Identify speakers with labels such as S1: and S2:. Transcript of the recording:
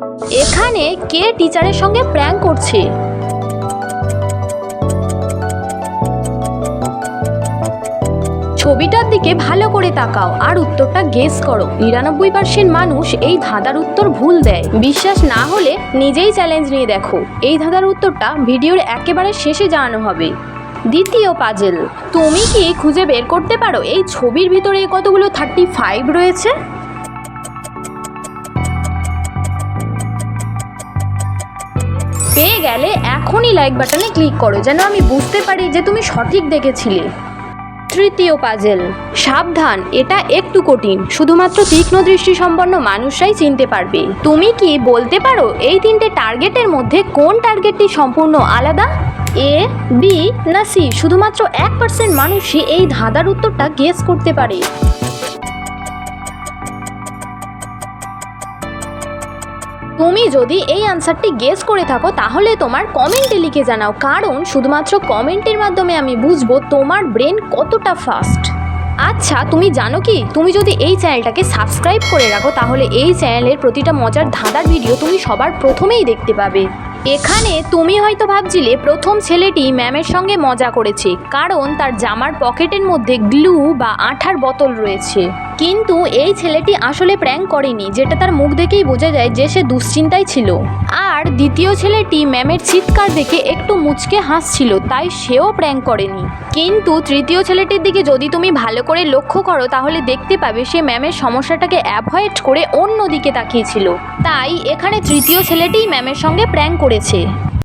S1: এখানে কে টিচারের সঙ্গে প্র্যাঙ্ক করছে? ছবিটার দিকে ভালো করে তাকাও আর উত্তরটা গেস করো। ৯৯% মানুষ এই ধাঁধার উত্তর ভুল দেয়। বিশ্বাস না হলে নিজেই চ্যালেঞ্জ নিয়ে দেখো। এই ধাঁধার উত্তরটা ভিডিওর একেবারে শেষে জানানো হবে। দ্বিতীয় পাজেল, তুমি কি খুঁজে বের করতে পারো এই ছবির ভিতরে কতগুলো 35 রয়েছে? পেয়ে গেলে এখনই লাইক বাটনে ক্লিক করো, যেন আমি বুঝতে পারি যে তুমি সঠিক দেখেছিলে। তৃতীয় পাজেল, সাবধান, এটা একটু কঠিন, শুধুমাত্র তীক্ষ্ণ দৃষ্টি সম্পন্ন মানুষরাই চিনতে পারবে। তুমি কি বলতে পারো এই তিনটে টার্গেটের মধ্যে কোন টার্গেটটি সম্পূর্ণ আলাদা? এ, বি না সি? শুধুমাত্র 1% মানুষই এই ধাঁধার উত্তরটা গেস করতে পারে। তুমি যদি এই আনসারটি গেস করে থাকো তাহলে তোমার কমেন্টে লিখে জানাও, কারণ শুধুমাত্র কমেন্টের মাধ্যমে আমি বুঝবো তোমার ব্রেন কতটা ফাস্ট। আচ্ছা, তুমি জানো কি, তুমি যদি এই চ্যানেলটাকে সাবস্ক্রাইব করে রাখো তাহলে এই চ্যানেলের প্রতিটা মজার ধাঁধার ভিডিও তুমি সবার প্রথমেই দেখতে পাবে। এখানে তুমি হয়তো ভাবছিলে প্রথম ছেলেটি ম্যামের সঙ্গে মজা করেছে কারণ তার জামার পকেটের মধ্যে গ্লু বা আঠার বোতল রয়েছে, কিন্তু এই ছেলেটি আসলে প্র্যাঙ্ক করেনি, যেটা তার মুখ দেখেই বোঝা যায় যে সে দুশ্চিন্তায় ছিল। আর দ্বিতীয় ছেলেটি ম্যামের চিৎকার দেখে একটু মুচকে হাসছিল, তাই সেও প্র্যাঙ্ক করেনি। কিন্তু তৃতীয় ছেলেটির দিকে যদি তুমি ভালো করে লক্ষ্য করো তাহলে দেখতে পাবে সে ম্যামের সমস্যাটাকে অ্যাভয়েড করে অন্য দিকে তাকিয়েছিল, তাই এখানে তৃতীয় ছেলেটিই ম্যামের সঙ্গে প্র্যাঙ্ক করেছে।